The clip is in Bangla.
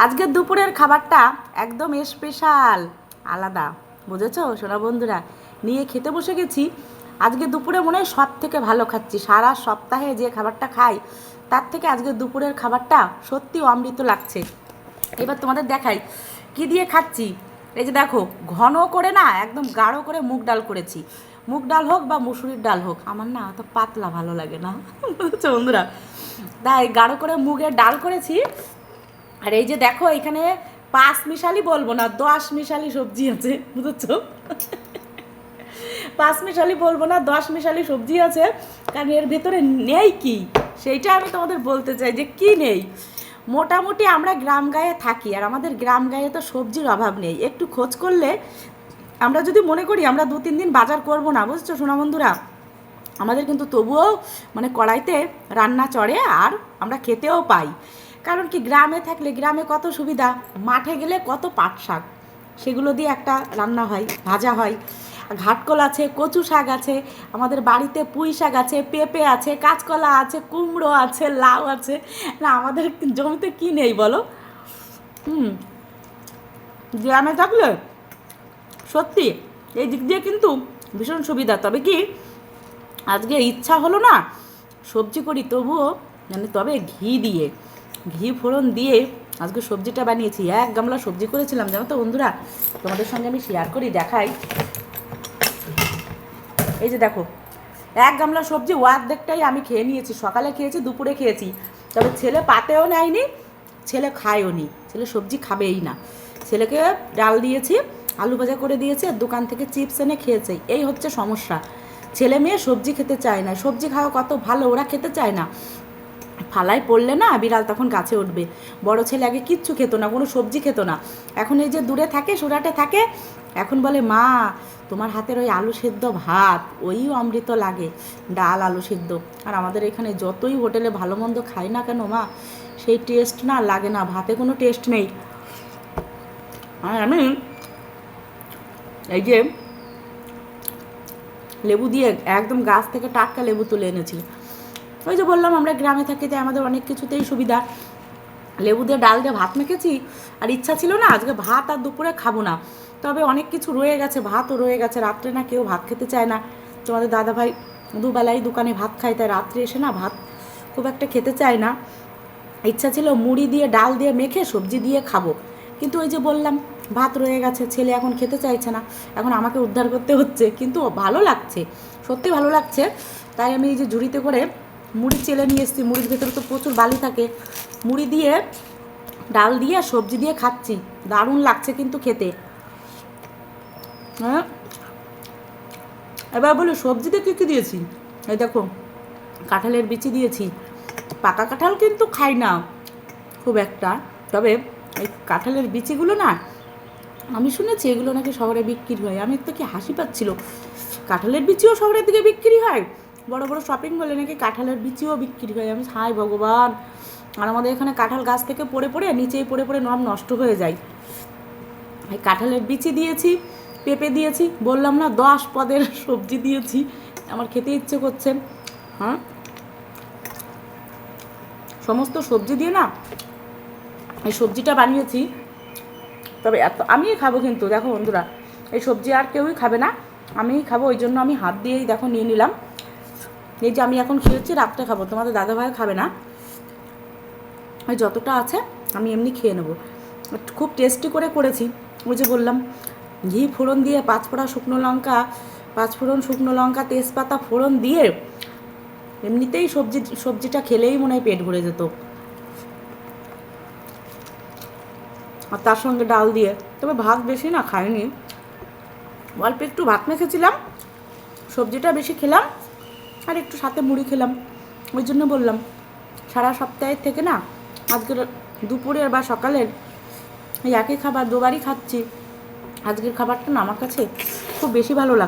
আজকের দুপুরের খাবারটা একদম স্পেশাল, আলাদা। বুঝেছো সোনা বন্ধুরা? নিয়ে খেতে বসে গেছি। আজকে দুপুরে মনে হয় সব থেকে ভালো খাচ্ছি। সারা সপ্তাহে যে খাবারটা খাই তার থেকে আজকের দুপুরের খাবারটা সত্যি অমৃত লাগছে। এবার তোমাদের দেখাই কি দিয়ে খাচ্ছি। এই যে দেখো, ঘন করে না একদম গাঢ় করে মুগ ডাল করেছি। মুগ ডাল হোক বা মুসুরির ডাল হোক, আমার না অত পাতলা ভালো লাগে না। বুঝেছো বন্ধুরা? তাই গাঢ় করে মুগের ডাল করেছি। আর এই যে দেখো, এখানে 5 মিশালি বলবো না, 10 মিশালি সবজি আছে। বুঝেছো? 5 মিশালি বলবো না, 10 মিশালি সবজি আছে। কারণ এর ভেতরে নেই কি, সেইটা আমি তোমাদের বলতে চাই যে কি নেই। মোটামুটি আমরা গ্রাম গাঁয়ে থাকি, আর আমাদের গ্রাম গাঁয়ে তো সবজির অভাব নেই। একটু খোঁজ করলে আমরা যদি মনে করি আমরা 2-3 দিন বাজার করব না, বুঝছো সোনা বন্ধুরা, আমাদের কিন্তু তবুও মানে কড়াইতে রান্না চড়ে, আর আমরা খেতেও পাই। কারণ কি, গ্রামে থাকলে গ্রামে কত সুবিধা। মাঠে গেলে কত পাট শাক, সেগুলো দিয়ে একটা রান্না হয়, ভাজা হয়। ঘাটকল আছে, কচু শাক আছে, আমাদের বাড়িতে পুঁই শাক আছে, পেঁপে আছে, কাঁচকলা আছে, কুমড়ো আছে, লাউ আছে। না, আমাদের জমিতে কি নেই বলো? হুম। গ্রামে থাকলে সত্যি এই দিক দিয়ে কিন্তু ভীষণ সুবিধা। তবে কি, আজকে ইচ্ছা হলো না সবজি করি, তবুও মানে তবে ঘি ফোড়ন দিয়ে আজকে সবজিটা বানিয়েছি। 1 গামলা সবজি করেছিলাম, জানো তো বন্ধুরা? তোমাদের সঙ্গে আমি শেয়ার করি, দেখাই। এই যে দেখো, 1 গামলা সবজি অর্ধেকটাই আমি খেয়ে নিয়েছি। সকালে খেয়েছি, দুপুরে খেয়েছি। তবে ছেলে পাতেও নেয়নি, ছেলে খায়ও নি, ছেলে সবজি খাবেই না। ছেলেকে ডাল দিয়েছি, আলু ভাজা করে দিয়েছি, আর দোকান থেকে চিপস এনে খেয়েছে। এই হচ্ছে সমস্যা, ছেলে মেয়ে সবজি খেতে চায় না। সবজি খাওয়া কত ভালো, ওরা খেতে চায় না। ফালায় পড়লে না বিড়াল তখন গাছে উঠবে। বড় ছেলে আগে কিচ্ছু খেত না, কোনো সবজি খেত না। এখন এই যে দূরে থাকে, সুরাটে থাকে, এখন বলে মা তোমার হাতের ওই আলু সেদ্ধ ভাত, ওই অমৃত লাগে, ডাল আলু সেদ্ধ। আর আমাদের এখানে যতই হোটেলে ভালো মন্দ খাই না কেন মা, সেই টেস্ট না লাগে না, ভাতে কোনো টেস্ট নেই। আর আমি এই যে লেবু দিয়ে একদম গাছ থেকে টাটকা লেবু তুলে এনেছি। ওই যে বললাম আমরা গ্রামে থাকি, তাই আমাদের অনেক কিছুতেই সুবিধা। লেবু দিয়ে ডাল দিয়ে ভাত মেখেছি। আর ইচ্ছা ছিল না আজকে ভাত আর দুপুরে খাবো না, তবে অনেক কিছু রয়ে গেছে, ভাতও রয়ে গেছে। রাত্রে না কেউ ভাত খেতে চায় না। তোমাদের দাদাভাই দুবেলাই দোকানে ভাত খায়, তাই রাত্রে এসে না ভাত খুব একটা খেতে চায় না। ইচ্ছা ছিল মুড়ি দিয়ে ডাল দিয়ে মেখে সবজি দিয়ে খাবো, কিন্তু ওই যে বললাম ভাত রয়ে গেছে, ছেলে এখন খেতে চাইছে না, এখন আমাকে উদ্ধার করতে হচ্ছে। কিন্তু ভালো লাগছে, সত্যি ভালো লাগছে। তাই আমি এই যে ঝুড়িতে করে মুড়ি চেলে নিয়ে এসেছি। মুড়ির ভেতরে তো প্রচুর বালি থাকে। মুড়ি দিয়ে ডাল দিয়ে সবজি দিয়ে খাচ্ছি, দারুণ লাগছে কিন্তু খেতে। হ্যাঁ, এবার বলো সবজিতে কী কী দিয়েছি। এই দেখো, কাঁঠালের বিচি দিয়েছি। পাকা কাঁঠাল কিন্তু খাই না খুব একটা, তবে এই কাঁঠালের বিচিগুলো না, আমি শুনেছি এগুলো নাকি শহরে বিক্রি হয়। আমি তো কি হাসি পাচ্ছিল, কাঁঠালের বিচিও শহরের দিকে বিক্রি হয়? বড় বড় শপিং মলে নাকি কাঁঠালের বিচিও বিক্রি হয়। আমি হাই ভগবান! আর আমাদের এখানে কাঁঠাল গাছ থেকে পড়ে পড়ে নিচেই পড়ে পড়ে নষ্ট হয়ে যায়। এই কাঁঠালের বিচি দিয়েছি, পেঁপে দিয়েছি, বললাম না 10 পদের সবজি দিয়েছি। আমার খেতে ইচ্ছে করছে। হ্যাঁ, সমস্ত সবজি দিয়ে না এই সবজিটা বানিয়েছি। তবে এত আমিই খাবো কিন্তু, দেখো বন্ধুরা, এই সবজি আর কেউই খাবে না, আমিই খাবো। ওই জন্য আমি হাত দিয়েই দেখো নিয়ে নিলাম। এই যে আমি এখন খেয়েছি, রাত্রে খাবো, তোমাদের দাদাভাই খাবে না। ওই যতটা আছে আমি এমনি খেয়ে নেবো। খুব টেস্টি করে করেছি। ওই যে বললাম, ঘি ফোড়ন দিয়ে 5 ফোড়ন শুকনো লঙ্কা তেজপাতা ফোড়ন দিয়ে এমনিতেই সবজিটা খেলেই মনে হয় পেট ভরে যেত। আর তার সঙ্গে ডাল দিয়ে, তবে ভাত বেশি না খাইনি, অল্প একটু ভাত মেখেছিলাম, সবজিটা বেশি খেলাম, আর একটু সাথে মুড়ি খেলাম। ওই জন্য বললাম সারা সপ্তাহের থেকে না আজকের দুপুরের বা সকালের এই একই খাবার দুবারই খাচ্ছি। আজকের খাবারটা না আমার কাছে খুব বেশি ভালো লাগছে।